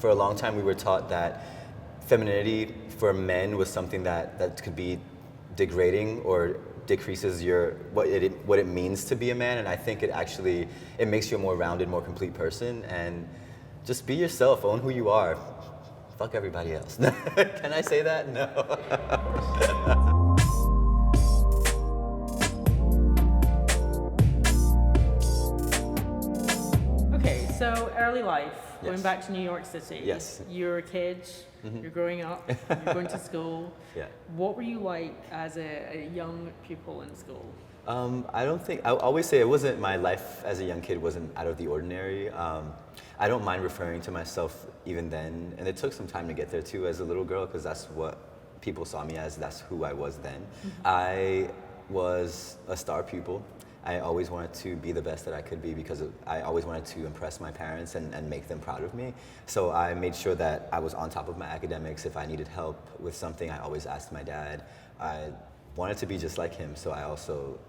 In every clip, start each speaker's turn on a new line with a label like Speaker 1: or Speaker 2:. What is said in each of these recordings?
Speaker 1: For a long time, we were taught that femininity for men was something that could be degrading or decreases what it means to be a man, and I think it makes you a more rounded, more complete person. And just be yourself, own who you are. Fuck everybody else. Can I say that? No.
Speaker 2: Okay, so early life,
Speaker 1: Yes.
Speaker 2: going back to New York City.
Speaker 1: Yes.
Speaker 2: You're a kid, you're growing up, you're going to school.
Speaker 1: Yeah.
Speaker 2: What were you like as a young pupil in school?
Speaker 1: I always say it wasn't, my life as a young kid wasn't out of the ordinary. I don't mind referring to myself even then, and it took some time to get there too as a little girl, because that's what people saw me as, that's who I was then. I was a star pupil. I always wanted to be the best that I could be because I always wanted to impress my parents and make them proud of me. So I made sure that I was on top of my academics. If I needed help with something, I always asked my dad. I wanted to be just like him, so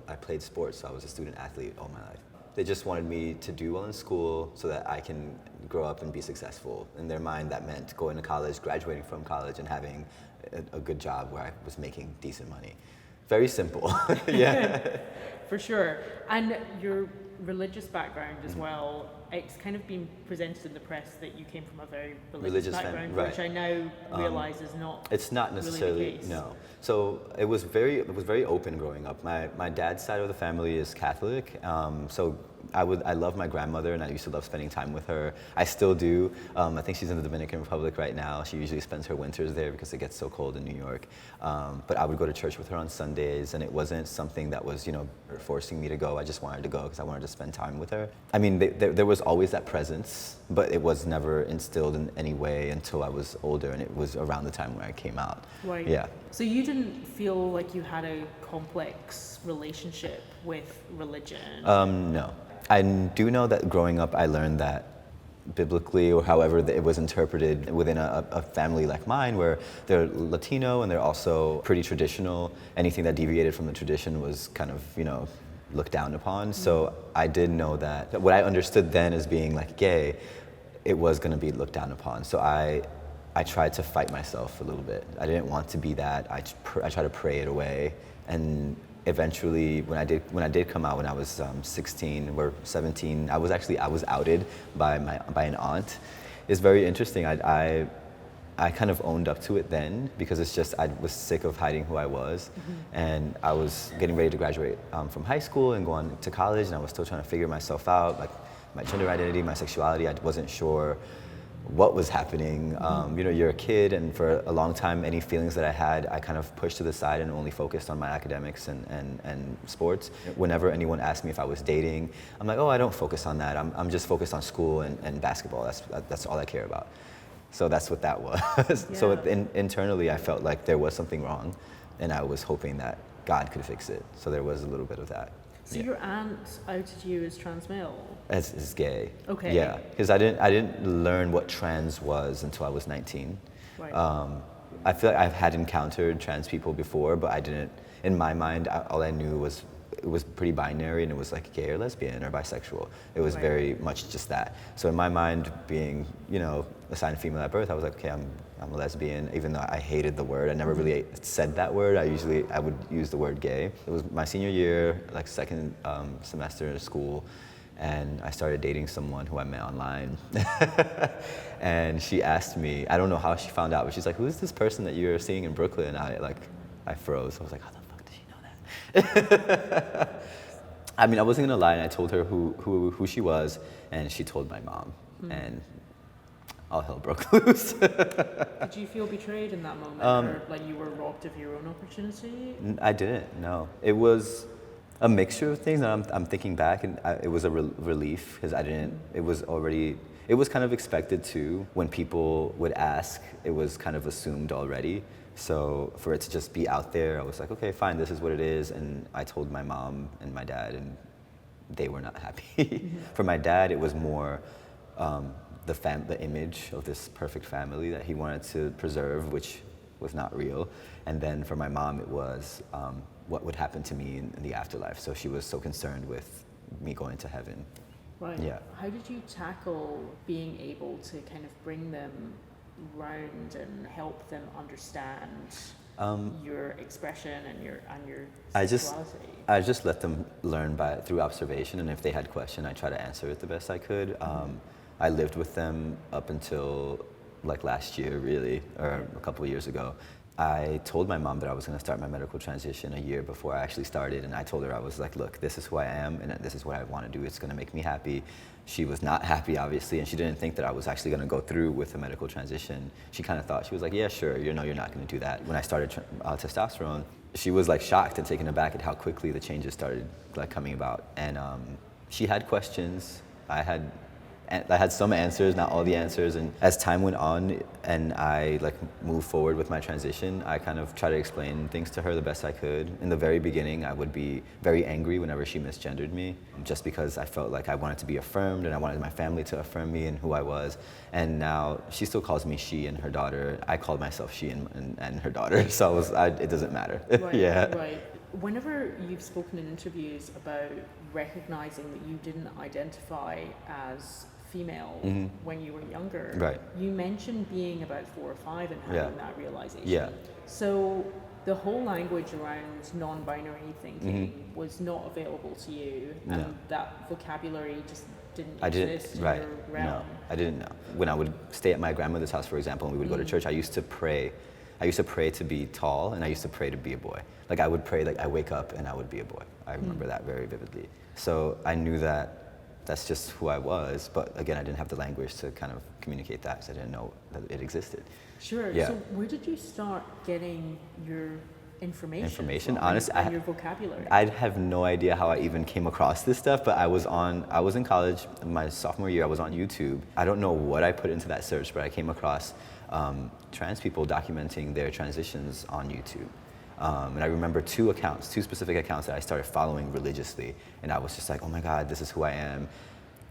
Speaker 1: I played sports, so I was a student athlete all my life. They just wanted me to do well in school so that I can grow up and be successful. In their mind, that meant going to college, graduating from college, and having a good job where I was making decent money. Very simple. Yeah.
Speaker 2: For sure. And your religious background as well, it's kind of been presented in the press that you came from a very religious background,
Speaker 1: right.
Speaker 2: which I now realize is not.
Speaker 1: It's not necessarily,
Speaker 2: really the case.
Speaker 1: No. So it was very open growing up. My dad's side of the family is Catholic, so I love my grandmother, and I used to love spending time with her. I still do. I think she's in the Dominican Republic right now. She usually spends her winters there because it gets so cold in New York. But I would go to church with her on Sundays, and it wasn't something that was, forcing me to go. I just wanted to go because I wanted to spend time with her. I mean, there was always that presence, but it was never instilled in any way until I was older, and it was around the time when I came out.
Speaker 2: Right.
Speaker 1: Yeah.
Speaker 2: So you didn't feel like you had a complex relationship with religion?
Speaker 1: No. I do know that growing up, I learned that biblically, or however it was interpreted within a family like mine, where they're Latino and they're also pretty traditional, anything that deviated from the tradition was kind of, looked down upon. So I did know that what I understood then as being like gay, it was going to be looked down upon. So I tried to fight myself a little bit. I didn't want to be that. I tried to pray it away. And eventually, when I did come out when I was 16 or 17, I was outed by an aunt. It's very interesting. I kind of owned up to it then, because it's just I was sick of hiding who I was, and I was getting ready to graduate from high school and go on to college, and I was still trying to figure myself out, like my gender identity, my sexuality. I wasn't sure what was happening. You're a kid, and for a long time, any feelings that I had, I kind of pushed to the side and only focused on my academics and sports. Whenever anyone asked me if I was dating, I'm like, oh, I don't focus on that. I'm just focused on school and basketball. That's all I care about. So that's what that was. Yeah. So internally, I felt like there was something wrong, and I was hoping that God could fix it. So there was a little bit of that.
Speaker 2: So your aunt outed you as trans male?
Speaker 1: As gay.
Speaker 2: Okay.
Speaker 1: Yeah, because I didn't learn what trans was until I was 19.
Speaker 2: Right.
Speaker 1: I feel like I've had encountered trans people before, but I didn't. In my mind, all I knew was it was pretty binary, and it was like gay or lesbian or bisexual. It was very much just that. So in my mind, being assigned female at birth, I was like, okay, I'm a lesbian, even though I hated the word. I never really said that word. I would use the word gay. It was my senior year, like second semester in school, and I started dating someone who I met online. And she asked me, I don't know how she found out, but she's like, who's this person that you're seeing in Brooklyn? And I froze. I was like, how the fuck did she know that? I mean, I wasn't gonna lie, and I told her who she was, and she told my mom, and all hell broke loose.
Speaker 2: Did you feel betrayed in that moment, or like you were robbed of your own opportunity?
Speaker 1: I didn't, no. It was a mixture of things, and I'm thinking back, and it was a relief, because it was kind of expected too. When people would ask, it was kind of assumed already. So for it to just be out there, I was like, okay, fine, this is what it is. And I told my mom and my dad, and they were not happy. For my dad, it was more the image of this perfect family that he wanted to preserve, which was not real. And then for my mom, it was what would happen to me in the afterlife. So she was so concerned with me going to heaven.
Speaker 2: Right.
Speaker 1: Yeah.
Speaker 2: How did you tackle being able to kind of bring them round and help them understand your expression and your sexuality?
Speaker 1: I just let them learn through observation, and if they had question, I try to answer it the best I could. I lived with them up until like last year, really, or a couple of years ago. I told my mom that I was going to start my medical transition a year before I actually started, and I told her, I was like, look, this is who I am, and this is what I want to do. It's going to make me happy. She was not happy, obviously, and she didn't think that I was actually going to go through with a medical transition. She kind of thought, she was like, yeah, sure, you're not going to do that. When I started testosterone, she was like shocked and taken aback at how quickly the changes started like coming about. And she had questions. I had some answers, not all the answers, and as time went on and I like moved forward with my transition, I kind of tried to explain things to her the best I could. In the very beginning, I would be very angry whenever she misgendered me, just because I felt like I wanted to be affirmed and I wanted my family to affirm me and who I was. And now she still calls me she and her daughter. I called myself she and her daughter, so it doesn't matter.
Speaker 2: Right,
Speaker 1: yeah.
Speaker 2: Right. Whenever you've spoken in interviews about recognizing that you didn't identify as female when you were younger,
Speaker 1: right,
Speaker 2: you mentioned being about 4 or 5 and having that realization.
Speaker 1: Yeah.
Speaker 2: So the whole language around non-binary thinking was not available to you, and that vocabulary just didn't exist in your realm.
Speaker 1: No, I didn't know. When I would stay at my grandmother's house, for example, and we would go to church, I used to pray. I used to pray to be tall, and I used to pray to be a boy. Like I would pray, like I wake up and I would be a boy. I remember that very vividly. So I knew that that's just who I was, but again, I didn't have the language to kind of communicate that, because I didn't know that it existed.
Speaker 2: Sure.
Speaker 1: Yeah.
Speaker 2: So where did you start getting your information
Speaker 1: Honestly,
Speaker 2: and your vocabulary?
Speaker 1: I have no idea how I even came across this stuff, but I was in college, my sophomore year, I was on YouTube. I don't know what I put into that search, but I came across trans people documenting their transitions on YouTube. And I remember two specific accounts that I started following religiously, and I was just like, oh my God, this is who I am.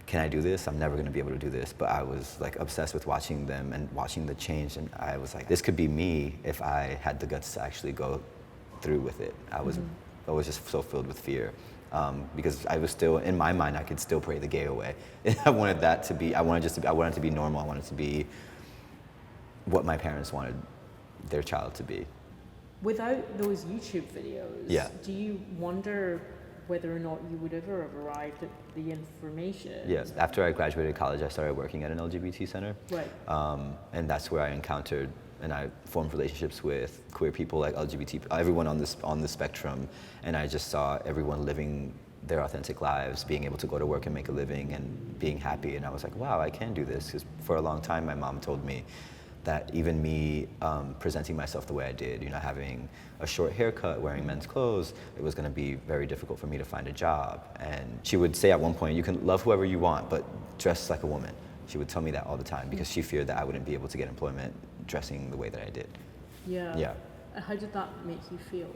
Speaker 1: Can I do this? I'm never gonna be able to do this. But I was like obsessed with watching them and watching the change, and I was like, this could be me if I had the guts to actually go through with it. I was just so filled with fear. Because I was still, in my mind, I could still pray the gay away. I wanted it to be normal. I wanted it to be what my parents wanted their child to be.
Speaker 2: Without those YouTube videos, do you wonder whether or not you would ever have arrived at the information?
Speaker 1: Yes. After I graduated college, I started working at an LGBT center.
Speaker 2: Right.
Speaker 1: And that's where I encountered and I formed relationships with queer people, like LGBT, everyone on the spectrum. And I just saw everyone living their authentic lives, being able to go to work and make a living and being happy. And I was like, wow, I can do this. Because for a long time, my mom told me that even me presenting myself the way I did, having a short haircut, wearing men's clothes, it was going to be very difficult for me to find a job. And she would say at one point, you can love whoever you want, but dress like a woman. She would tell me that all the time because she feared that I wouldn't be able to get employment dressing the way that I did.
Speaker 2: Yeah.
Speaker 1: Yeah.
Speaker 2: How did that make you feel?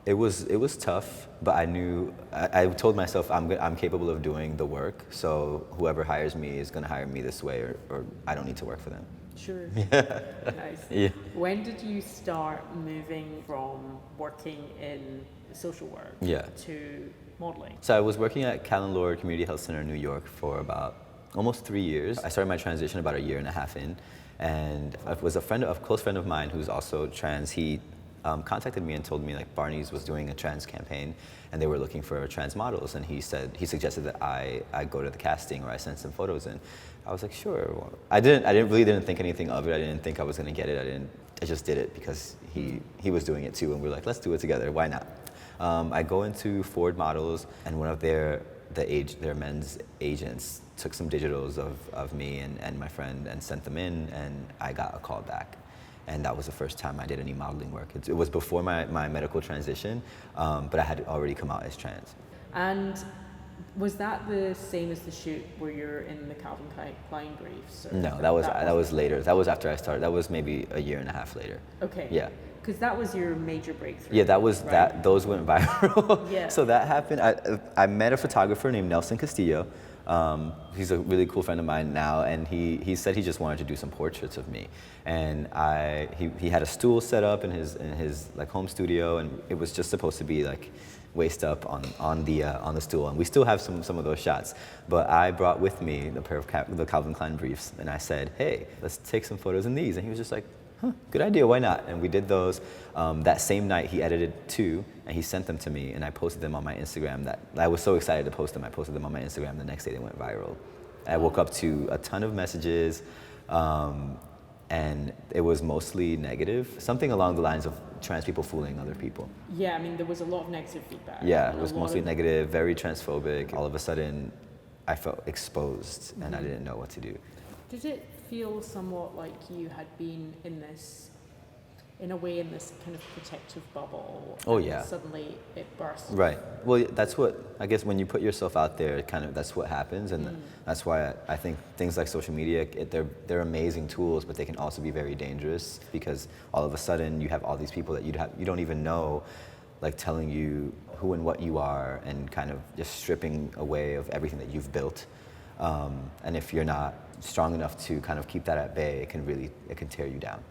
Speaker 1: It was tough, but I knew, I told myself I'm capable of doing the work, so whoever hires me is going to hire me this way, or I don't need to work for them.
Speaker 2: Sure.
Speaker 1: Yeah.
Speaker 2: Nice.
Speaker 1: Yeah.
Speaker 2: When did you start moving from working in social work to modeling?
Speaker 1: So I was working at Callan Lord Community Health Center in New York for about almost 3 years. I started my transition about 1.5 years in, and it was a close friend of mine who's also trans. He contacted me and told me like Barney's was doing a trans campaign and they were looking for trans models, and he suggested that I go to the casting or I send some photos in. I was like, sure. Well, I didn't think anything of it. I didn't think I was gonna get it. I just did it because he was doing it too, and we were like, let's do it together. Why not? I go into Ford Models, and one of their men's agents took some digitals of me and my friend and sent them in, and I got a call back. And that was the first time I did any modeling work. It was before my medical transition, but I had already come out as trans.
Speaker 2: And was that the same as the shoot where you're in the Calvin Klein briefs?
Speaker 1: No, that was later. That was after I started. That was maybe 1.5 years later.
Speaker 2: Okay.
Speaker 1: Yeah.
Speaker 2: Because that was your major breakthrough.
Speaker 1: Yeah, that was
Speaker 2: right?
Speaker 1: that. Those went viral.
Speaker 2: Yeah.
Speaker 1: So that happened. I met a photographer named Nelson Castillo. He's a really cool friend of mine now, and he said he just wanted to do some portraits of me. And he had a stool set up in his like home studio, and it was just supposed to be like waist up on the stool, and we still have some of those shots. But I brought with me a pair of the Calvin Klein briefs, and I said, hey, let's take some photos in these. And he was just like, huh, good idea, why not? And we did those. That same night he edited 2, and he sent them to me, and I posted them on my Instagram. I was so excited to post them. I posted them on my Instagram. The next day they went viral. I woke up to a ton of messages, and it was mostly negative, something along the lines of trans people fooling other people.
Speaker 2: Yeah, I mean, there was a lot of negative feedback.
Speaker 1: Yeah, it was mostly negative, very transphobic. All of a sudden, I felt exposed, and I didn't know what to do.
Speaker 2: Did it feel somewhat like you had been in this kind of protective bubble?
Speaker 1: Oh,
Speaker 2: and
Speaker 1: yeah.
Speaker 2: Suddenly it burst.
Speaker 1: Right. Well, that's what, I guess when you put yourself out there, that's what happens. And that's why I think things like social media, they're amazing tools, but they can also be very dangerous, because all of a sudden you have all these people that you don't even know, like telling you who and what you are, and kind of just stripping away of everything that you've built. And if you're not strong enough to kind of keep that at bay, it can tear you down.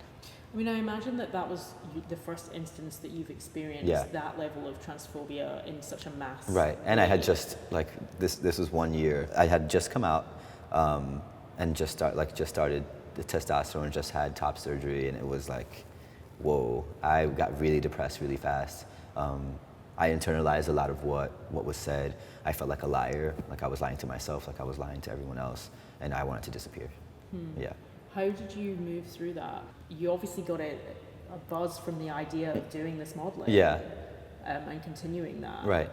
Speaker 2: I mean, I imagine that was the first instance that you've experienced that level of transphobia in such a mass.
Speaker 1: Right, and I had just, like, this was 1 year. I had just come out and just started the testosterone, just had top surgery, and it was like, whoa, I got really depressed really fast. I internalized a lot of what was said. I felt like a liar, like I was lying to myself, like I was lying to everyone else, and I wanted to disappear. Yeah.
Speaker 2: How did you move through that? You obviously got a buzz from the idea of doing this modeling.
Speaker 1: Yeah.
Speaker 2: And continuing that.
Speaker 1: Right.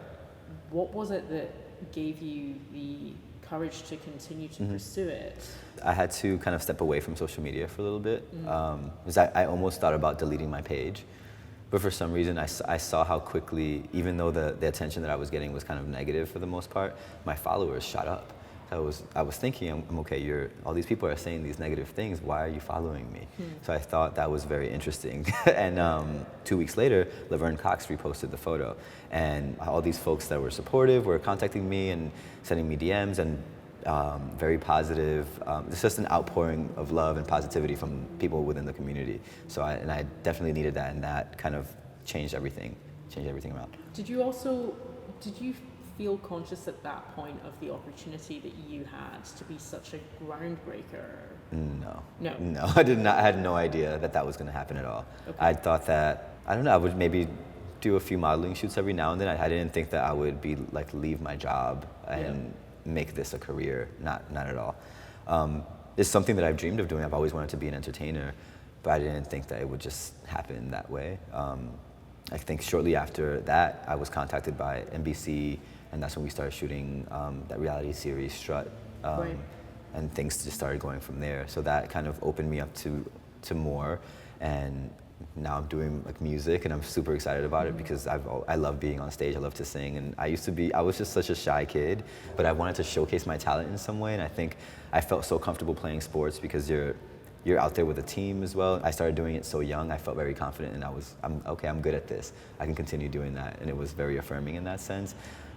Speaker 2: What was it that gave you the courage to continue to pursue it?
Speaker 1: I had to kind of step away from social media for a little bit, because I almost thought about deleting my page. But for some reason, I saw how quickly, even though the attention that I was getting was kind of negative for the most part, my followers shot up. I was thinking, I'm okay, all these people are saying these negative things, why are you following me? So I thought that was very interesting. And 2 weeks later, Laverne Cox reposted the photo. And all these folks that were supportive were contacting me and sending me DMs, and very positive. It's just an outpouring of love and positivity from people within the community. So I definitely needed that, and that kind of changed everything around.
Speaker 2: Did you feel conscious at that point of the opportunity that you had to be such a groundbreaker?
Speaker 1: No, I did not. I had no idea that was going to happen at all. Okay. I thought that, I don't know, I would maybe do a few modeling shoots every now and then. I didn't think that I would be like leave my job and make this a career. Not at all. It's something that I've dreamed of doing. I've always wanted to be an entertainer, but I didn't think that it would just happen that way. I think shortly after that, I was contacted by NBC, and that's when we started shooting that reality series, Strut.
Speaker 2: Right.
Speaker 1: And things just started going from there. So that kind of opened me up to more, and now I'm doing like music, and I'm super excited about it, because I love being on stage. I love to sing, and I was just such a shy kid, but I wanted to showcase my talent in some way, and I think I felt so comfortable playing sports because you're out there with a team as well. I started doing it so young. I felt very confident, and I'm good at this. I can continue doing that, and it was very affirming in that sense.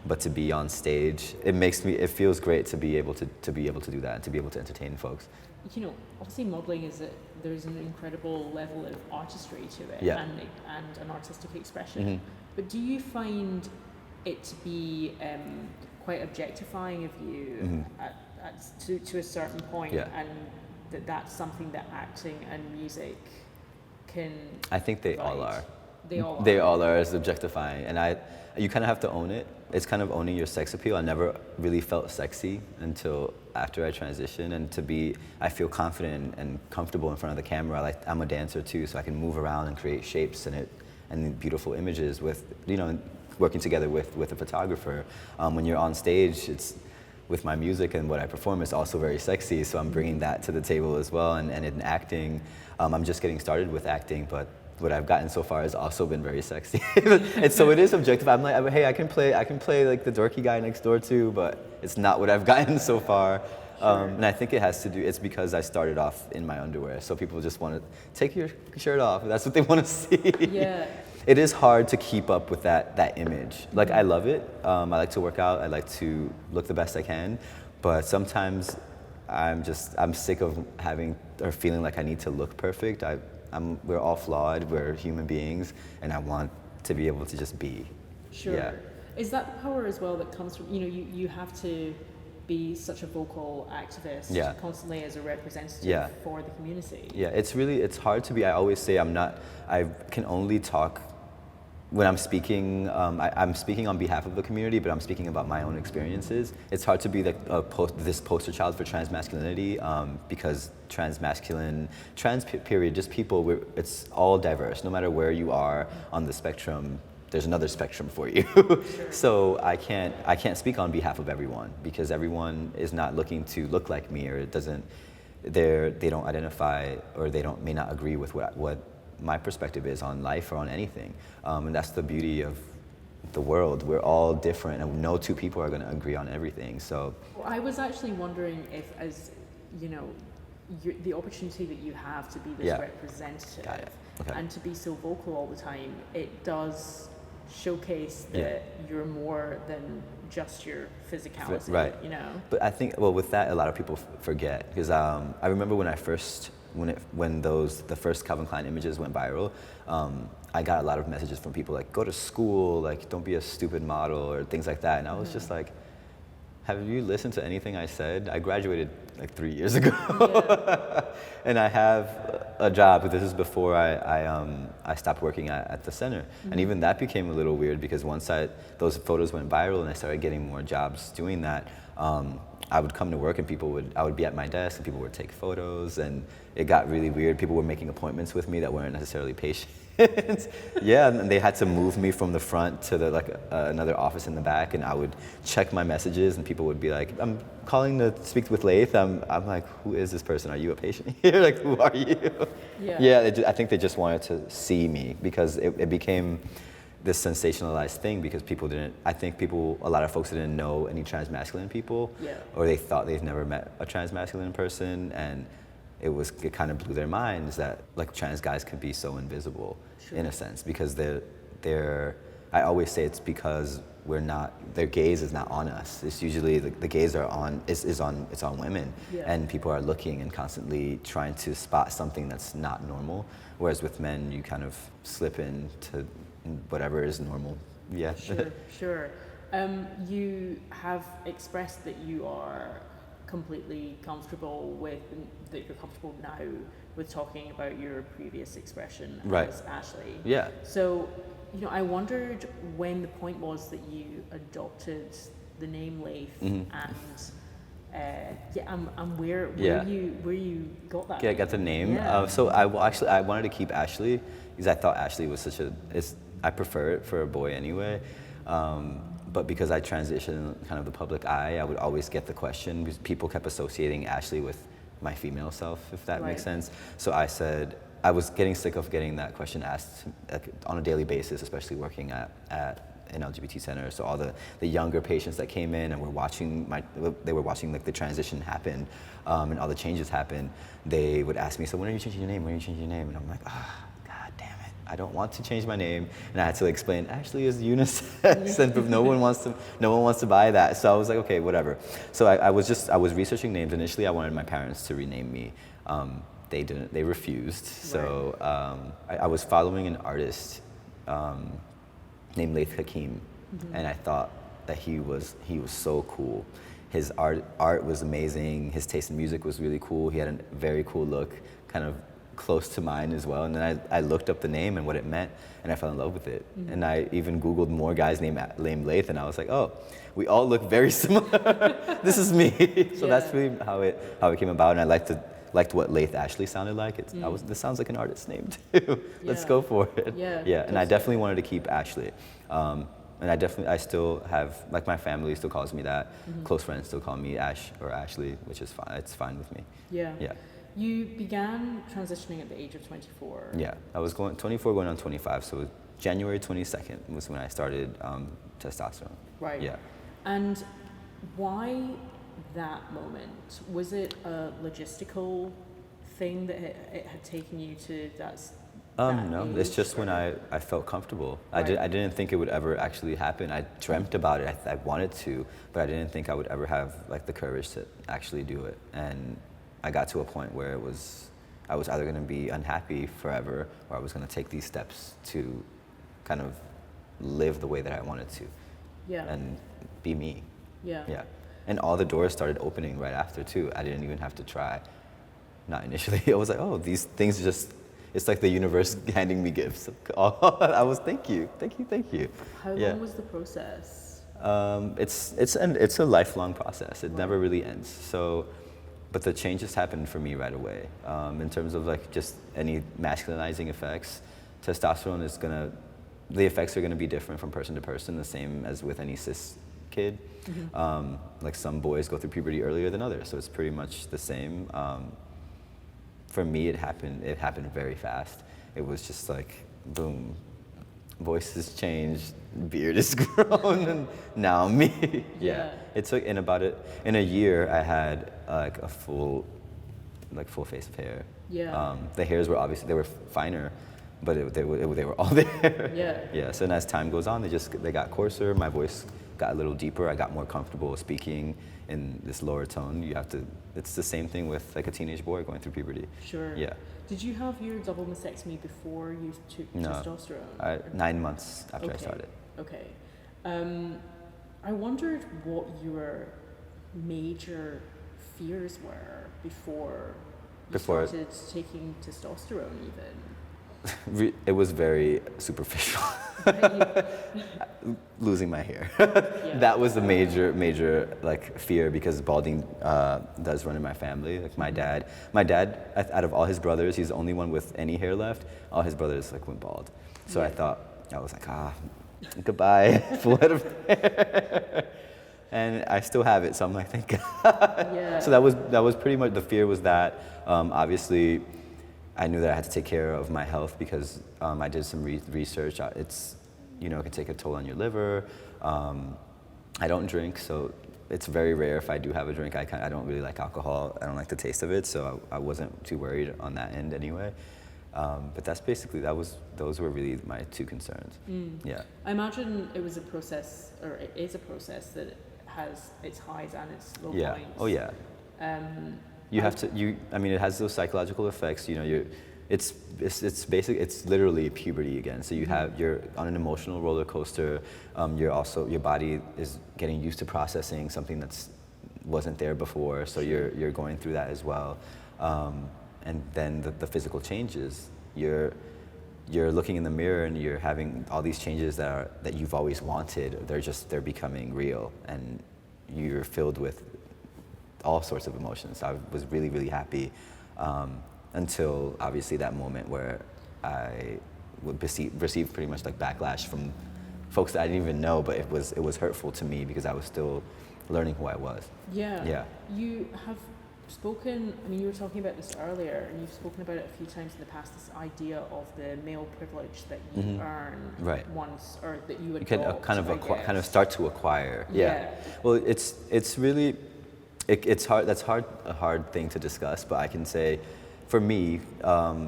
Speaker 1: But to be on stage, it feels great to be able to do that, and to be able to entertain folks.
Speaker 2: You know, obviously modeling there's an incredible level of artistry to it, and an artistic expression. But do you find it to be quite objectifying of you to a certain point, and that's something that acting and music can
Speaker 1: I think they all are.
Speaker 2: They
Speaker 1: all are. It's objectifying, and you kind of have to own it. It's kind of owning your sex appeal. I never really felt sexy until after I transitioned, and I feel confident and comfortable in front of the camera. I'm a dancer too, so I can move around and create shapes and beautiful images with, working together with a photographer. When you're on stage, it's with my music and what I perform is also very sexy, so I'm bringing that to the table as well. And in acting, I'm just getting started with acting, but what I've gotten so far has also been very sexy. And so it is objective. I'm like, hey, I can play like the dorky guy next door too, but it's not what I've gotten so far. And I think it's because I started off in my underwear, so people just want to take your shirt off. That's what they want to see.
Speaker 2: Yeah.
Speaker 1: It is hard to keep up with that image. Like, I love it. I like to work out. I like to look the best I can. But sometimes I'm sick of having or feeling like I need to look perfect. We're all flawed. We're human beings, and I want to be able to just be.
Speaker 2: Sure.
Speaker 1: Yeah.
Speaker 2: Is that the power as well that comes from, you have to be such a vocal activist constantly as a representative for the community?
Speaker 1: Yeah, it's hard to be. I always say I can only talk when I'm speaking. I'm speaking on behalf of the community, but I'm speaking about my own experiences. It's hard to be like this poster child for trans masculinity because trans period, just people, it's all diverse. No matter where you are on the spectrum, there's another spectrum for you.
Speaker 2: Sure.
Speaker 1: So I can't speak on behalf of everyone because everyone is not looking to look like me, or they don't identify, or may not agree with what my perspective is on life or on anything. And that's the beauty of the world. We're all different, and no two people are going to agree on everything. So
Speaker 2: I was actually wondering if, as the opportunity that you have to be this representative and to be so vocal all the time, it does showcase that you're more than just your physicality,
Speaker 1: right? But I think, with that, a lot of people forget, because I remember when the first Calvin Klein images went viral, I got a lot of messages from people like, go to school, like don't be a stupid model, or things like that, and I was just like, have you listened to anything I said? I graduated like 3 years ago, and I have a job. But this is before I stopped working at the center, and even that became a little weird because once those photos went viral and I started getting more jobs doing that, I would come to work and I would be at my desk and people would take photos, and it got really weird. People were making appointments with me that weren't necessarily patients. And they had to move me from the front to another office in the back, and I would check my messages and people would be like, I'm calling to speak with Laith. I'm like, who is this person? Are you a patient here? Like, who are you? I think they just wanted to see me because it became this sensationalized thing because a lot of folks didn't know any trans masculine people, or they thought they've never met a trans masculine person, and it kind of blew their minds that like trans guys could be so invisible in a sense, because I always say it's because their gaze is not on us. It's usually the gaze it's on women, and people are looking and constantly trying to spot something that's not normal, whereas with men you kind of slip into whatever is normal.
Speaker 2: Sure. You have expressed that you are completely comfortable now with talking about your previous expression as Ashley. So, I wondered when the point was that you adopted the name Laith, and where you got that.
Speaker 1: I got the name. So I wanted to keep Ashley because I thought Ashley was I prefer it for a boy anyway. But because I transitioned kind of the public eye, I would always get the question because people kept associating Ashley with my female self, if that makes sense. So I said, I was getting sick of getting that question asked on a daily basis, especially working at an LGBT center. So all the younger patients that came in and were watching like the transition happen, and all the changes happen, they would ask me, so when are you changing your name? When are you changing your name? And I'm like, God damn it. I don't want to change my name, and I had to explain Ashley is unisex, and no one wants to buy that. So I was like, okay, whatever. So I was researching names. Initially, I wanted my parents to rename me. They didn't. They refused. So I was following an artist named Laith Hakim, and I thought that he was so cool. His art was amazing. His taste in music was really cool. He had a very cool look, kind of close to mine as well. And then I looked up the name and what it meant, and I fell in love with it. And I even Googled more guys named Laith, and I was like, oh, we all look very similar. This is me. So that's really how it came about. And I liked what Laith Ashley sounded like. This sounds like an artist's name too. Let's go for it. And I definitely wanted to keep Ashley. And I still have, like, my family still calls me that. Close friends still call me Ash or Ashley, which is fine. It's fine with me. You
Speaker 2: began transitioning at the age of 24.
Speaker 1: I was 24 going on 25, so January 22nd was when I started testosterone.
Speaker 2: And why that moment? Was it a logistical thing that it had taken you to
Speaker 1: No, it's just when I felt comfortable.
Speaker 2: Right.
Speaker 1: I didn't think it would ever actually happen. I dreamt about it. I wanted to, but I didn't think I would ever have like the courage to actually do it. And I got to a point where I was either going to be unhappy forever, or I was going to take these steps to kind of live the way that I wanted to.
Speaker 2: Yeah.
Speaker 1: And be me.
Speaker 2: Yeah.
Speaker 1: Yeah. And all the doors started opening right after too. I didn't even have to try. Not initially. I was like, oh, these things just, it's like the universe handing me gifts. I was, thank you.
Speaker 2: How long was the process?
Speaker 1: It's a lifelong process. It never really ends. So, but the changes happened for me right away. In terms of like just any masculinizing effects, testosterone is the effects are gonna be different from person to person, the same as with any cis kid. Mm-hmm. Like some boys go through puberty earlier than others, so it's pretty much the same. For me, it happened very fast. It was just like, boom, voice has changed, beard is grown, and now I'm me. Yeah. It took, in a year, I had like a full face of hair.
Speaker 2: Yeah.
Speaker 1: The hairs were obviously, they were finer, but they were all there.
Speaker 2: Yeah.
Speaker 1: Yeah, so as time goes on, they got coarser, my voice got a little deeper, I got more comfortable speaking in this lower tone. It's the same thing with like a teenage boy going through puberty.
Speaker 2: Sure.
Speaker 1: Yeah.
Speaker 2: Did you have your double mastectomy before you took testosterone?
Speaker 1: 9 months after I started.
Speaker 2: Okay. I wondered what your major fears were before you started taking testosterone even.
Speaker 1: It was very superficial. Losing my hair.
Speaker 2: Yeah.
Speaker 1: That was the major like fear, because balding does run in my family. Like my dad, out of all his brothers, he's the only one with any hair left. All his brothers like went bald. So I was like, goodbye, full head of hair. And I still have it, so I'm like, thank God. Yeah. So that was pretty much, the fear was that. Obviously, I knew that I had to take care of my health, because I did some research. It can take a toll on your liver. I don't drink, so it's very rare if I do have a drink. I don't really like alcohol. I don't like the taste of it, so I wasn't too worried on that end anyway. But that's basically, those were really my two concerns. Yeah.
Speaker 2: I imagine it was a process, or it is a process that has its highs and its low points.
Speaker 1: Oh yeah. It has those psychological effects. It's literally puberty again. So you're on an emotional roller coaster. Your body is getting used to processing something that's wasn't there before. So you're going through that as well. And then the physical changes. You're looking in the mirror and you're having all these changes that you've always wanted. They're becoming real, and you're filled with all sorts of emotions. I was really, really happy until obviously that moment where I would receive pretty much like backlash from folks that I didn't even know, but it was hurtful to me because I was still learning who I was.
Speaker 2: Yeah.
Speaker 1: Yeah.
Speaker 2: You have spoken, you were talking about this earlier, and you've spoken about it a few times in the past, this idea of the male privilege that you earn once, or that you adopt.
Speaker 1: You kind of start to acquire. Yeah. Well, it's really, it's hard. That's a hard thing to discuss, but I can say, for me,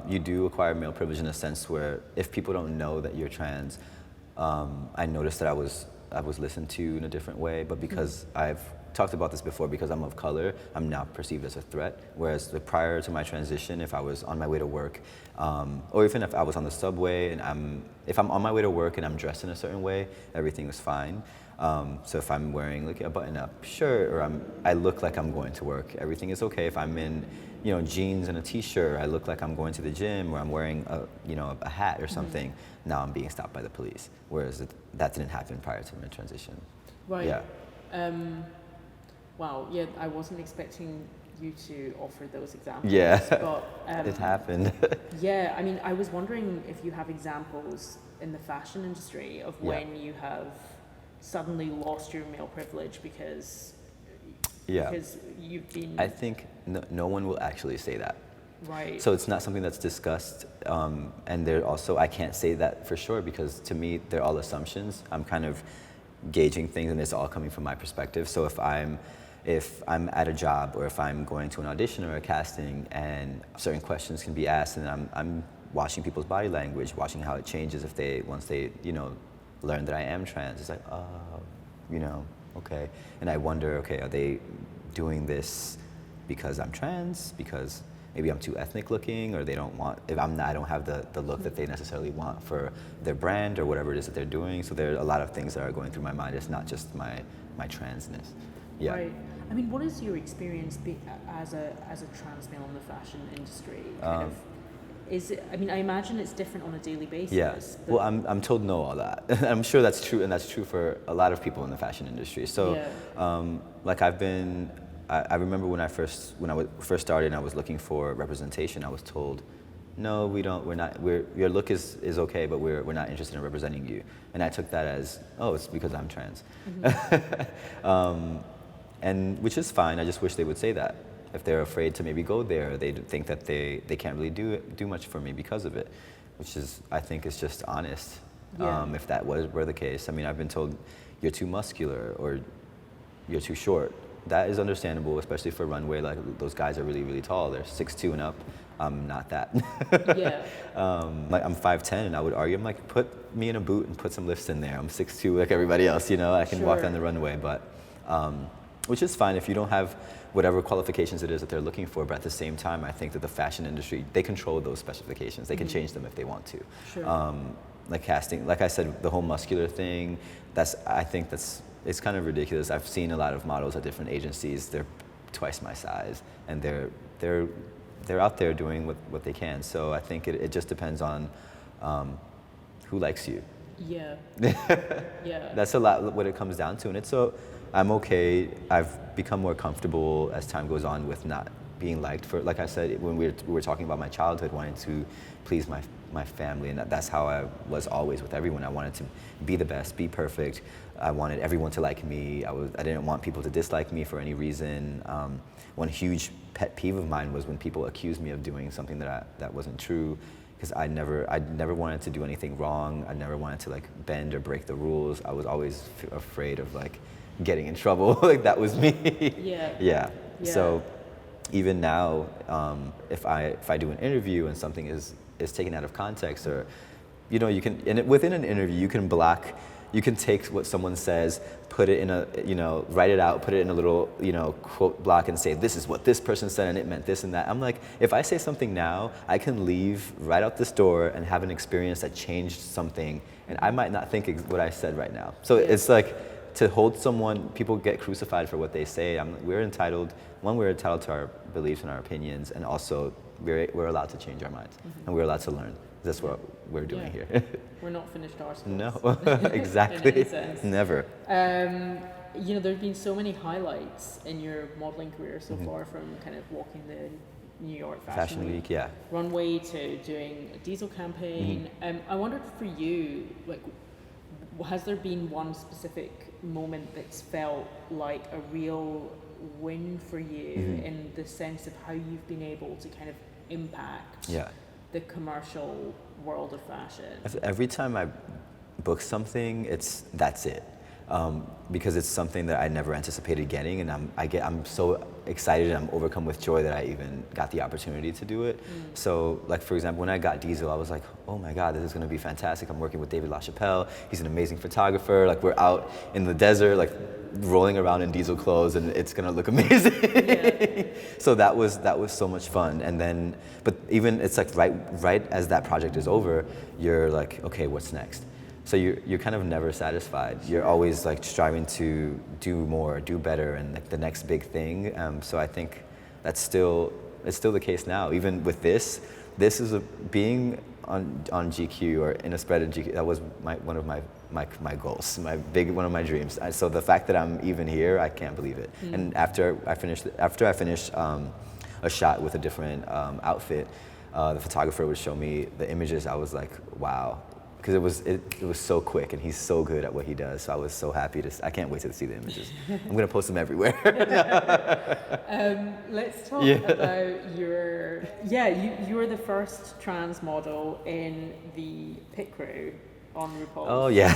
Speaker 1: you do acquire male privilege in a sense where if people don't know that you're trans, I noticed that I was listened to in a different way, but because I've talked about this before, because I'm of color, I'm now perceived as a threat. Whereas prior to my transition, if I was on my way to work, or even if I was on the subway and if I'm on my way to work and I'm dressed in a certain way, everything was fine. So if I'm wearing like a button-up shirt, or I look like I'm going to work, everything is okay. If I'm in, jeans and a t-shirt, I look like I'm going to the gym, or I'm wearing a hat or something. Now I'm being stopped by the police. Whereas that didn't happen prior to my transition.
Speaker 2: Right.
Speaker 1: Yeah.
Speaker 2: Wow. Yeah, I wasn't expecting you to offer those examples.
Speaker 1: Yeah.
Speaker 2: But
Speaker 1: it happened.
Speaker 2: Yeah. I was wondering if you have examples in the fashion industry of when you have suddenly lost your male privilege because you've been.
Speaker 1: I think no one will actually say that.
Speaker 2: Right.
Speaker 1: So it's not something that's discussed, and there also, I can't say that for sure, because to me they're all assumptions. I'm kind of gauging things, and it's all coming from my perspective. So if I'm at a job, or if I'm going to an audition or a casting, and certain questions can be asked, and I'm watching people's body language, watching how it changes if once they, learn that I am trans. It's like, oh, okay. And I wonder, okay, are they doing this because I'm trans, because maybe I'm too ethnic looking, or they don't want, if I don't have the look that they necessarily want for their brand or whatever it is that they're doing. So there are a lot of things that are going through my mind. It's not just my transness. Yeah.
Speaker 2: Right. I mean, what is your experience as a trans male in the fashion industry? Is it? I mean, I imagine it's different on a daily basis.
Speaker 1: Yeah. Well, I'm told no all that. I'm sure that's true, and that's true for a lot of people in the fashion industry. So, like I remember when I first started and I was looking for representation, I was told, no, your look is okay, but we're not interested in representing you. And I took that as, oh, it's because I'm trans. And which is fine. I just wish they would say that. If they're afraid to maybe go there, they think that they can't really do much for me because of it, which is, I think, is just honest. If that were the case. I mean, I've been told you're too muscular or you're too short. That is understandable, especially for runway. Like, those guys are really, really tall. They're 6'2" and up. I'm not that. Like, I'm 5'10", and I would argue, I'm like, put me in a boot and put some lifts in there. I'm 6'2", like everybody else. I can walk down the runway, but which is fine if you don't have whatever qualifications it is that they're looking for. But at the same time, I think that the fashion industry, they control those specifications. They can change them if they want to. Like casting, like I said, the whole muscular thing. I think it's kind of ridiculous. I've seen a lot of models at different agencies. They're twice my size, and they're out there doing what they can. So I think it just depends on who likes you.
Speaker 2: Yeah.
Speaker 1: That's a lot what it comes down to, and I'm okay. I've become more comfortable as time goes on with not being liked for, like I said, when we were talking about my childhood, wanting to please my family, and that's how I was always with everyone. I wanted to be the best, be perfect. I wanted everyone to like me. I didn't want people to dislike me for any reason. One huge pet peeve of mine was when people accused me of doing something that wasn't true, because I never wanted to do anything wrong. I never wanted to like bend or break the rules. I was always afraid of like getting in trouble. Like, that was me. Yeah. So even now, if I do an interview and something is taken out of context, or you can, within an interview you can take what someone says, put it in write it out, put it in a little quote block, and say, this is what this person said and it meant this and that. I'm like, if I say something now, I can leave right out this door and have an experience that changed something, and I might not think what I said right now. So it's like, to hold someone, people get crucified for what they say. We're entitled to our beliefs and our opinions, and also we're allowed to change our minds, and we're allowed to learn. That's what we're doing here.
Speaker 2: We're not finished articles.
Speaker 1: No, exactly.
Speaker 2: In any sense.
Speaker 1: Never.
Speaker 2: There's been so many highlights in your modeling career so far, from kind of walking the New York Fashion Week, runway, to doing a diesel campaign. I wondered, for you, like, has there been one specific moment that's felt like a real win for you, in the sense of how you've been able to kind of impact the commercial world of fashion?
Speaker 1: Every time I book something, that's it. Because it's something that I never anticipated getting, and I'm so excited and I'm overcome with joy that I even got the opportunity to do it. So, like, for example, when I got Diesel, I was like, oh my God, this is gonna be fantastic. I'm working with David LaChapelle. He's an amazing photographer. Like, we're out in the desert, like, rolling around in Diesel clothes, and it's gonna look amazing. So that was so much fun. And then, but even it's like right as that project is over, you're like, okay, what's next? So you're kind of never satisfied. You're always like striving to do more, do better, and like the next big thing. So I think it's still the case now. Even with this is being on GQ or in a spread of GQ. That was one of my goals, one of my dreams. So the fact that I'm even here, I can't believe it. And after I finished a shot with a different outfit, the photographer would show me the images. I was like, wow. Because it was so quick, and he's so good at what he does. So I was so happy I can't wait to see the images. I'm gonna post them everywhere.
Speaker 2: Let's talk about you were the first trans model in the pit crew on RuPaul's
Speaker 1: Oh yeah.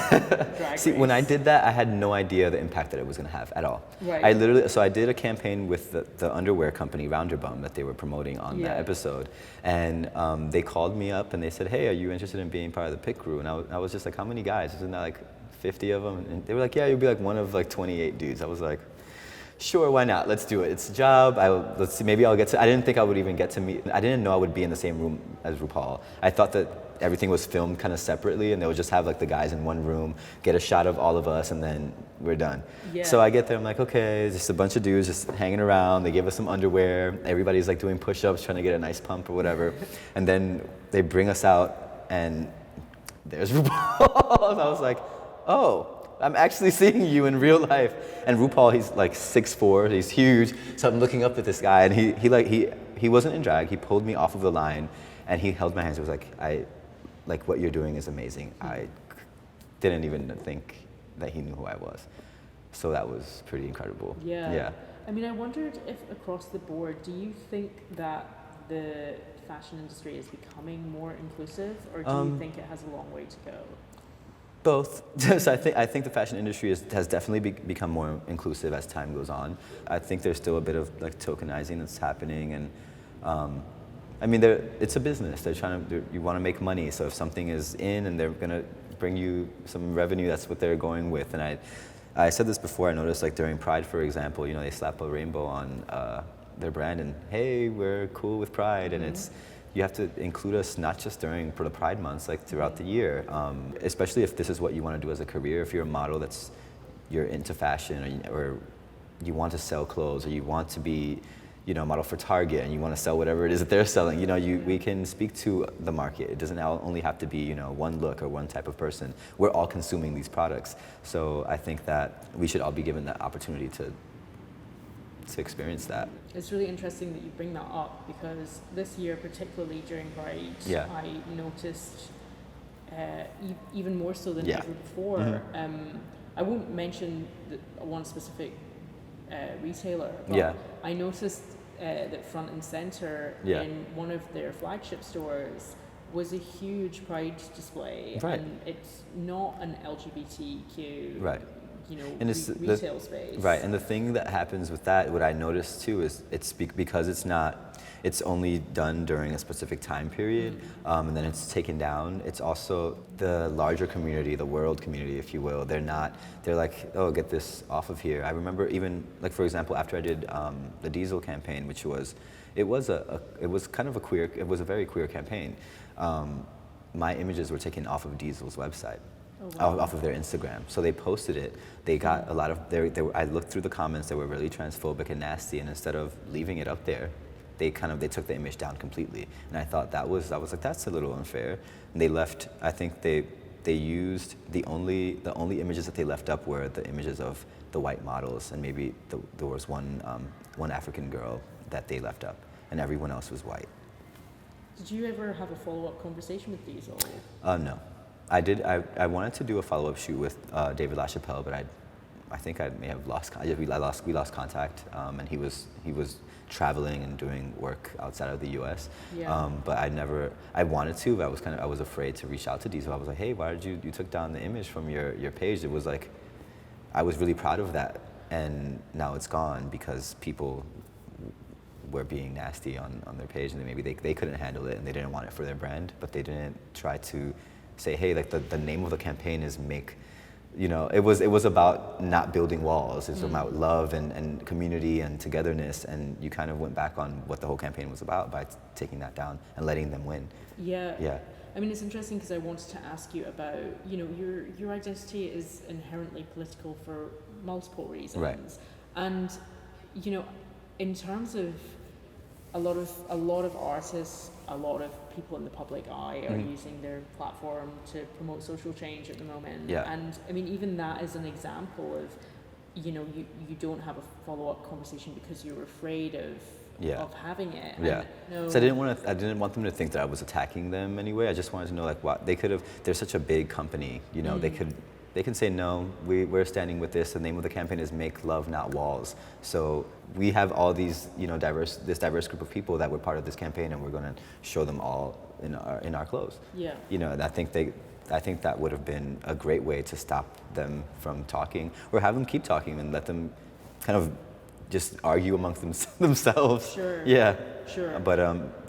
Speaker 2: Drag
Speaker 1: See,
Speaker 2: Race.
Speaker 1: when I did that, I had no idea the impact that it was going to have at all.
Speaker 2: Right.
Speaker 1: I did a campaign with the underwear company Rounderbum that they were promoting on that episode, and they called me up and they said, "Hey, are you interested in being part of the pit crew?" And I was just like, "How many guys? Isn't that like 50 of them?" And they were like, "Yeah, you'll be like one of like 28 dudes." I was like, "Sure, why not? Let's do it. It's a job. Let's see. Maybe I'll get to." I didn't think I would even get to meet. I didn't know I would be in the same room as RuPaul. I thought that everything was filmed kind of separately, and they would just have like the guys in one room, get a shot of all of us, and then we're done.
Speaker 2: Yeah.
Speaker 1: So I get there. I'm like, okay, just a bunch of dudes just hanging around. They give us some underwear. Everybody's like doing push-ups, trying to get a nice pump or whatever, and then they bring us out, and there's RuPaul. And I was like, oh. I'm actually seeing you in real life. And RuPaul, he's like 6'4", he's huge. So I'm looking up at this guy, and he wasn't in drag. He pulled me off of the line, and he held my hands. He was like, what you're doing is amazing. I didn't even think that he knew who I was. So that was pretty incredible.
Speaker 2: Yeah. I mean, I wondered if across the board, do you think that the fashion industry is becoming more inclusive, or do you think it has a long way to go?
Speaker 1: Both. So I think the fashion industry has definitely become more inclusive as time goes on. I think there's still a bit of like tokenizing that's happening, and I mean, it's a business. You want to make money. So if something is in and they're gonna bring you some revenue, that's what they're going with. And I said this before. I noticed like during Pride, for example, they slap a rainbow on their brand, and hey, we're cool with Pride, and you have to include us not just during for the Pride months, like throughout the year, especially if this is what you want to do as a career. If you're a model you're into fashion, or you want to sell clothes, or you want to be, a model for Target, and you want to sell whatever it is that they're selling. We can speak to the market. It doesn't only have to be, one look or one type of person. We're all consuming these products. So I think that we should all be given that opportunity to experience that.
Speaker 2: It's really interesting that you bring that up, because this year, particularly during Pride, I noticed even more so than ever before. I won't mention one specific retailer, but I noticed that front and center in one of their flagship stores was a huge Pride display, and it's not an LGBTQ retail space.
Speaker 1: Right, and the thing that happens with that, what I noticed too, is because it's only done during a specific time period, and then it's taken down. It's also the larger community, the world community, if you will. They're like, oh, get this off of here. I remember even, like, for example, after I did the Diesel campaign, which was a very queer campaign. My images were taken off of Diesel's website. Oh, wow. Off of their Instagram. So they posted it. They got a lot of, I looked through the comments, they were really transphobic and nasty, and instead of leaving it up there, they took the image down completely. And I thought I was like, that's a little unfair. And they left, I think they used, the only images that they left up were the images of the white models, and maybe there was one African girl that they left up, and everyone else was white.
Speaker 2: Did you ever have a follow-up conversation with Diesel?
Speaker 1: No. I did. I wanted to do a follow-up shoot with David LaChapelle, but I think I may have lost. We lost contact, and he was traveling and doing work outside of the U.S.
Speaker 2: Yeah.
Speaker 1: But I wanted to, but I was afraid to reach out to Diesel. I was like, hey, why did you took down the image from your page? It was like, I was really proud of that, and now it's gone because people were being nasty on their page, and maybe they couldn't handle it and they didn't want it for their brand, but they didn't try to say, hey, like the name of the campaign is it was about not building walls. It's about love and community and togetherness, and you kind of went back on what the whole campaign was about by taking that down and letting them win.
Speaker 2: Yeah. I mean, it's interesting because I wanted to ask you about, your identity is inherently political for multiple reasons.
Speaker 1: Right.
Speaker 2: And, in terms of a lot of artists, a lot of people in the public eye are using their platform to promote social change at the moment.
Speaker 1: Yeah.
Speaker 2: And I mean, even that is an example of, you don't have a follow-up conversation because you're afraid of having it.
Speaker 1: Yeah. So I didn't want them to think that I was attacking them anyway. I just wanted to know, like, what they could have. They're such a big company, they can say, no, we're standing with this. The name of the campaign is Make Love, Not Walls. So we have all these, this diverse group of people that were part of this campaign, and we're going to show them all in our clothes.
Speaker 2: Yeah.
Speaker 1: And I think I think that would have been a great way to stop them from talking, or have them keep talking and let them kind of just argue amongst themselves.
Speaker 2: Sure.
Speaker 1: Yeah.
Speaker 2: Sure.
Speaker 1: But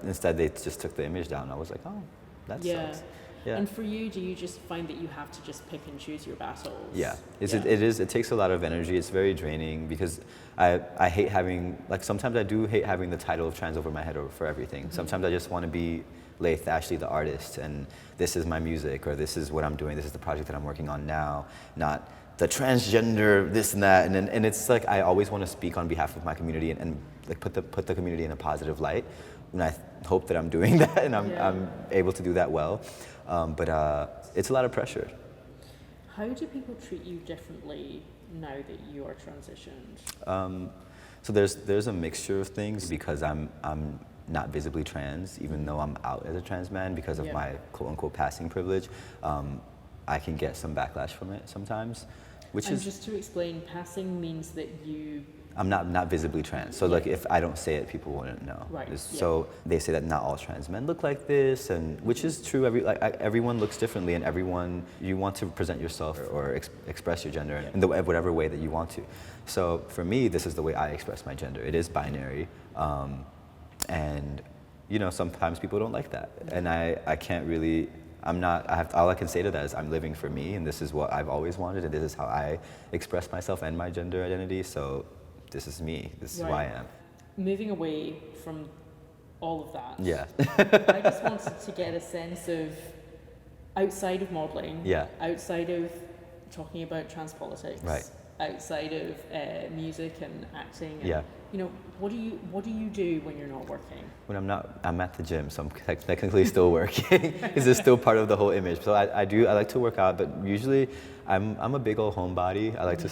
Speaker 1: instead they just took the image down. I was like, oh, that sucks. Yeah.
Speaker 2: And for you, do you just find that you have to just pick and choose your battles?
Speaker 1: Yeah. It takes a lot of energy. It's very draining because I hate having, like, sometimes I do hate having the title of trans over my head for everything. Mm-hmm. Sometimes I just want to be Laith Ashley, the artist, and this is my music, or this is what I'm doing, this is the project that I'm working on now, not the transgender, this and that. And it's like, I always want to speak on behalf of my community and like put the community in a positive light. And I hope that I'm doing that and I'm able to do that well. But it's a lot of pressure.
Speaker 2: How do people treat you differently now that you are transitioned?
Speaker 1: So there's a mixture of things, because I'm not visibly trans, even though I'm out as a trans man because of my quote unquote passing privilege. I can get some backlash from it sometimes,
Speaker 2: and just to explain, passing means that
Speaker 1: I'm not visibly trans. So like if I don't say it, people wouldn't know.
Speaker 2: Right.
Speaker 1: So they say that not all trans men look like this, and which is true. Everyone looks differently, and you want to present yourself or express your gender in whatever way that you want to. So for me, this is the way I express my gender. It is binary, and sometimes people don't like that, and I can't really. All I can say to that is I'm living for me, and this is what I've always wanted, and this is how I express myself and my gender identity. So this is me. This is who I am.
Speaker 2: Moving away from all of that.
Speaker 1: Yeah.
Speaker 2: I just wanted to get a sense of, outside of modeling, outside of talking about trans politics, outside of music and acting, and, what do you do when you're not working?
Speaker 1: When I'm at the gym, so I'm technically still working, because it's still part of the whole image. So I like to work out, but usually I'm a big old homebody. I like to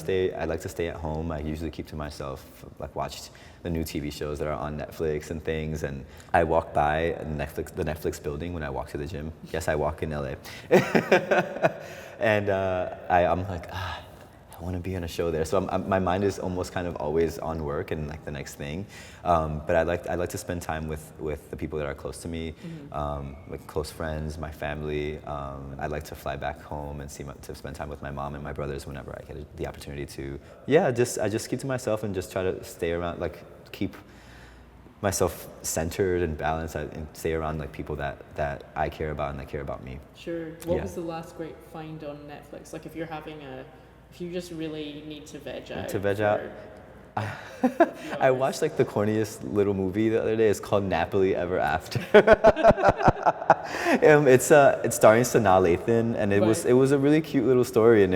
Speaker 1: stay at home. I usually keep to myself, like watch the new TV shows that are on Netflix and things. And I walk by the Netflix building when I walk to the gym. Yes, I walk in LA, and I'm like, I want to be on a show there. So my mind is almost kind of always on work and like the next thing. But I like to spend time with the people that are close to me, like close friends, my family. I like to fly back home and to spend time with my mom and my brothers whenever I get the opportunity to. I just keep to myself and just try to stay around, like keep myself centered and balanced, and stay around like people that I care about and that care about me.
Speaker 2: Sure. What was the last great find on Netflix? Like if you just really need to veg out. I watched like the corniest little movie the other day. It's called Nappily Ever After. It's starring Sanaa Lathan, and it was a really cute little story, and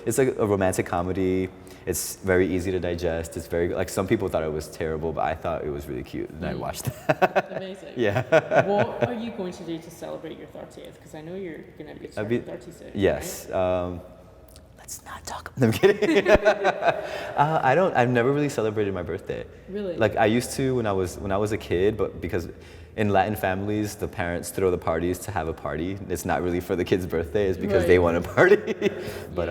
Speaker 2: it's like a romantic comedy. It's very easy to digest. It's very, like, some people thought it was terrible, but I thought it was really cute, and I watched that. Amazing.
Speaker 1: Yeah.
Speaker 2: What are you going to do to celebrate your 30th? Because I know you're going to be turning 30 soon.
Speaker 1: Yes. Right? Let's not talk about. I'm kidding. I've never really celebrated my birthday.
Speaker 2: Really?
Speaker 1: Like I used to when I was a kid, but because in Latin families the parents throw the parties to have a party. It's not really for the kid's birthday. It's because they want a party. But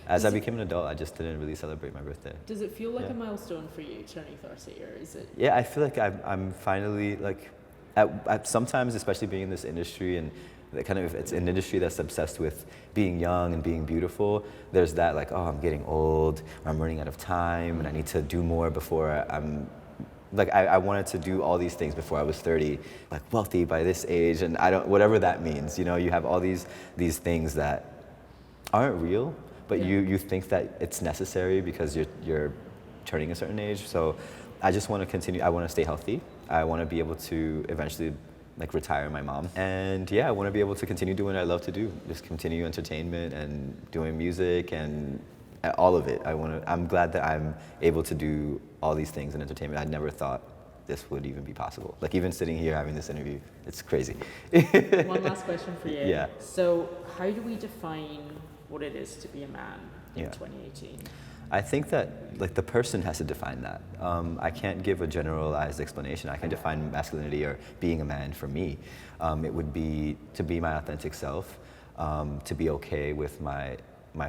Speaker 1: as I became an adult, I just didn't really celebrate my birthday.
Speaker 2: Does it feel like a milestone for you turning 30, or is it?
Speaker 1: Yeah, I feel like I'm finally like, at sometimes, especially being in this industry and. It's an industry that's obsessed with being young and being beautiful. There's that like, oh, I'm getting old, or I'm running out of time, and I need to do more before I'm, like, I wanted to do all these things before I was 30, like wealthy by this age, and whatever that means, you have all these things that aren't real, but you think that it's necessary because you're turning a certain age. So I just want to continue. I want to stay healthy. I want to be able to eventually like retire my mom, and I want to be able to continue doing what I love to do, just continue entertainment and doing music and all of it. I'm glad that I'm able to do all these things in entertainment. I never thought this would even be possible. Like even sitting here having this interview, it's crazy.
Speaker 2: One last question for you.
Speaker 1: Yeah.
Speaker 2: So how do we define what it is to be a man in 2018?
Speaker 1: I think that like the person has to define that. I can't give a generalized explanation. I can define masculinity or being a man for me. It would be to be my authentic self, to be okay with my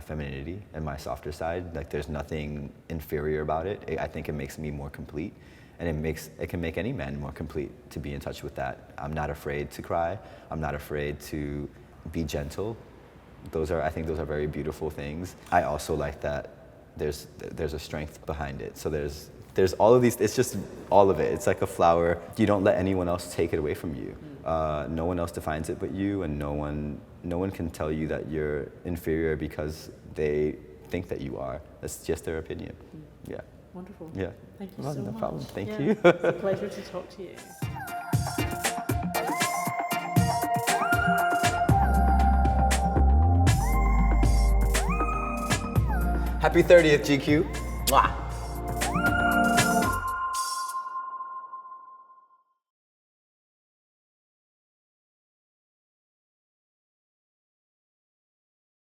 Speaker 1: femininity and my softer side. Like there's nothing inferior about it. I think it makes me more complete, and it can make any man more complete to be in touch with that. I'm not afraid to cry. I'm not afraid to be gentle. I think those are very beautiful things. I also like that there's a strength behind it. So there's all of these, it's just all of it. It's like a flower. You don't let anyone else take it away from you. No one else defines it but you, and no one can tell you that you're inferior because they think that you are. That's just their opinion. Yeah.
Speaker 2: Wonderful.
Speaker 1: Yeah.
Speaker 2: Thank you so
Speaker 1: no
Speaker 2: much.
Speaker 1: problem. Thank
Speaker 2: Yeah,
Speaker 1: you.
Speaker 2: It's a pleasure to talk to you.
Speaker 1: Happy 30th, GQ. Mwah.